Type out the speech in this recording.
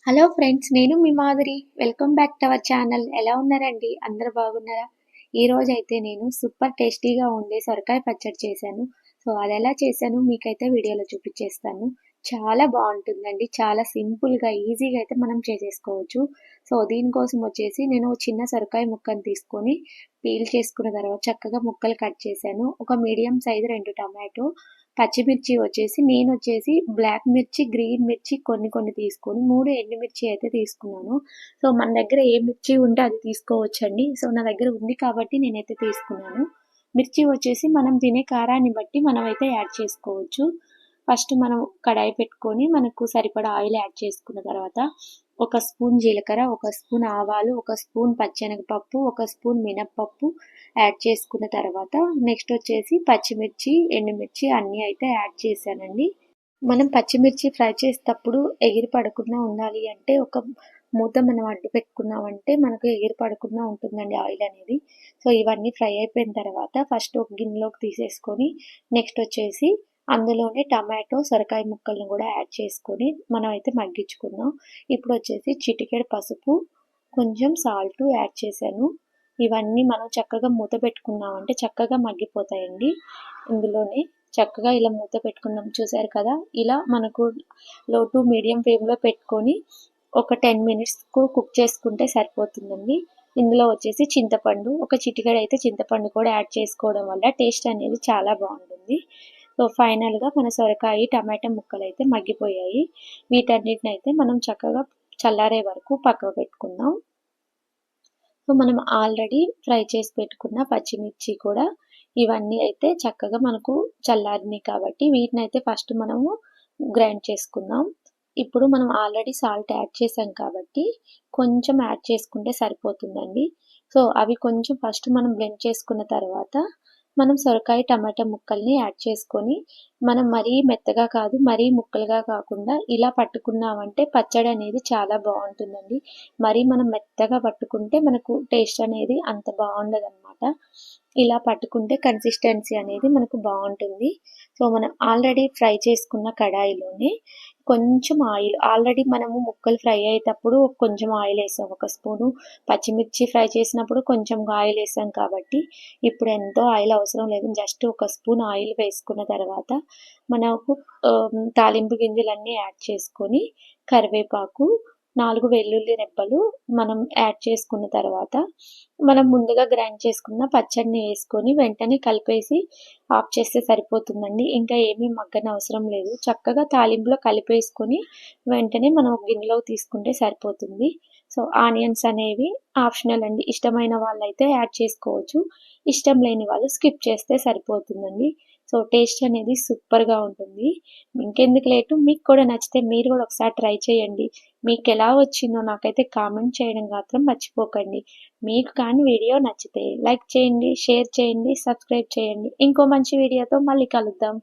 Hello friends, నేను మీ Madhuri. Welcome back to our channel. ఎలా ఉన్నారండి? అందరూ బాగున్నారా? ఈరోజైతే నేను సూపర్ టేస్టీగా ఉండే సొరకాయ పచ్చడి చేశాను. సో అదెలా చేశాను మీకైతే వీడియోలో చూపించేస్తాను. చాలా బాగుంటుందండి. చాలా సింపుల్గా, ఈజీగా అయితే మనం చేసేసుకోవచ్చు. సో దీనికోసం వచ్చేసి నేను చిన్న సొరకాయ ముక్కను తీసుకొని పీల్ చేసుకున్న తర్వాత చక్కగా ముక్కలు కట్ చేశాను. ఒక మీడియం సైజు 2 టమాటో, పచ్చిమిర్చి నేనొచ్చేసి బ్లాక్ మిర్చి, గ్రీన్ మిర్చి కొన్ని తీసుకొని 3 ఎండుమిర్చి అయితే తీసుకున్నాను. సో మన దగ్గర ఏ మిర్చి ఉంటే అది తీసుకోవచ్చండి. సో నా దగ్గర ఉంది కాబట్టి నేనైతే తీసుకున్నాను. మిర్చి వచ్చేసి మనం తినే కారాన్ని బట్టి మనమైతే యాడ్ చేసుకోవచ్చు. ఫస్ట్ మనం కడాయి పెట్టుకొని మనకు సరిపడా ఆయిల్ యాడ్ చేసుకున్న తర్వాత ఒక స్పూన్ జీలకర్ర, ఒక స్పూన్ ఆవాలు, ఒక స్పూన్ పచ్చెనగపప్పు, ఒక స్పూన్ మినప్పప్పు యాడ్ చేసుకున్న తర్వాత నెక్స్ట్ వచ్చేసి పచ్చిమిర్చి, ఎండుమిర్చి అన్నీ అయితే యాడ్ చేశానండి. మనం పచ్చిమిర్చి ఫ్రై చేసేటప్పుడు ఎగిరి పడకుండా ఉండాలి అంటే ఒక మూత మనం అడ్డు పెట్టుకున్నామంటే మనకు ఎగిరి పడకుండా ఉంటుందండి ఆయిల్ అనేది. సో ఇవన్నీ ఫ్రై అయిపోయిన తర్వాత ఫస్ట్ ఒక గిన్నెలోకి తీసేసుకొని నెక్స్ట్ వచ్చేసి అందులోనే టమాటో, సొరకాయ ముక్కలను కూడా యాడ్ చేసుకొని మనం అయితే మగ్గించుకుందాం. ఇప్పుడు వచ్చేసి చిటికెడు పసుపు, కొంచెం సాల్ట్ యాడ్ చేశాను. ఇవన్నీ మనం చక్కగా మూత పెట్టుకున్నామంటే చక్కగా మగ్గిపోతాయండి. ఇందులోనే చక్కగా ఇలా మూత పెట్టుకున్నాం, చూసారు కదా. ఇలా మనకు లో టు మీడియం ఫ్లేమ్లో పెట్టుకొని ఒక 10 మినిట్స్కు కుక్ చేసుకుంటే సరిపోతుందండి. ఇందులో వచ్చేసి చింతపండు, ఒక చిటికెడు అయితే చింతపండు కూడా యాడ్ చేసుకోవడం వల్ల టేస్ట్ అనేది చాలా బాగుంటుంది. సో ఫైనల్గా మన సొరకాయ, టమాటా ముక్కలు అయితే మగ్గిపోయాయి. వీటన్నిటిని అయితే మనం చక్కగా చల్లారే వరకు పక్కకు పెట్టుకుందాం. సో మనం ఆల్రెడీ ఫ్రై చేసి పెట్టుకున్న పచ్చిమిర్చి కూడా ఇవన్నీ అయితే చక్కగా మనకు చల్లారినాయి కాబట్టి వీటిని అయితే ఫస్ట్ మనము గ్రైండ్ చేసుకుందాం. ఇప్పుడు మనం ఆల్రెడీ సాల్ట్ యాడ్ చేసాం కాబట్టి కొంచెం యాడ్ చేసుకుంటే సరిపోతుందండి. సో అవి కొంచెం ఫస్ట్ మనం బ్లెండ్ చేసుకున్న తర్వాత మనం సొరకాయ, టమాటా ముక్కల్ని యాడ్ చేసుకొని మనం మరీ మెత్తగా కాదు, మరీ ముక్కలుగా కాకుండా ఇలా పట్టుకున్నామంటే పచ్చడి అనేది చాలా బాగుంటుందండి. మరీ మనం మెత్తగా పట్టుకుంటే మనకు టేస్ట్ అనేది అంత బాగుండదన్నమాట. ఇలా పట్టుకుంటే కన్సిస్టెన్సీ అనేది మనకు బాగుంటుంది. సో మనం ఆల్రెడీ ఫ్రై చేసుకున్న కడాయిలోనే కొంచెం ఆయిల్, ఆల్రెడీ మనము ముక్కలు ఫ్రై అయ్యేటప్పుడు కొంచెం ఆయిల్ వేసాం, ఒక స్పూను. పచ్చిమిర్చి ఫ్రై చేసినప్పుడు కొంచెం ఆయిల్ వేసాం కాబట్టి ఇప్పుడు ఎంతో ఆయిల్ అవసరం లేదు. జస్ట్ ఒక స్పూన్ ఆయిల్ వేసుకున్న తర్వాత మనకు తాలింపు గింజలన్నీ యాడ్ చేసుకొని కరివేపాకు, 4 వెల్లుల్లి రెబ్బలు మనం యాడ్ చేసుకున్న తర్వాత మనం ముందుగా గ్రైండ్ చేసుకున్న పచ్చడిని వేసుకొని వెంటనే కలిపేసి ఆఫ్ చేస్తే సరిపోతుందండి. ఇంకా ఏమీ మగ్గనవసరం లేదు. చక్కగా తాలింపులో కలిపేసుకొని వెంటనే మనం ఒక గిన్నెలోకి తీసుకుంటే సరిపోతుంది. సో ఆనియన్స్ అనేవి ఆప్షనల్ అండి. ఇష్టమైన వాళ్ళైతే యాడ్ చేసుకోవచ్చు, ఇష్టం లేని వాళ్ళు స్కిప్ చేస్తే సరిపోతుందండి. సో టేస్ట్ అనేది సూపర్గా ఉంటుంది. ఇంకెందుకు లేటు, మీకు కూడా నచ్చితే మీరు కూడా ఒకసారి ట్రై చేయండి. మీకు ఎలా వచ్చిందో నాకైతే కామెంట్ చేయడం మాత్రం మర్చిపోకండి. మీకు కానీ వీడియో నచ్చితే లైక్ చేయండి, షేర్ చేయండి, సబ్స్క్రైబ్ చేయండి. ఇంకో మంచి వీడియోతో మళ్ళీ కలుద్దాం.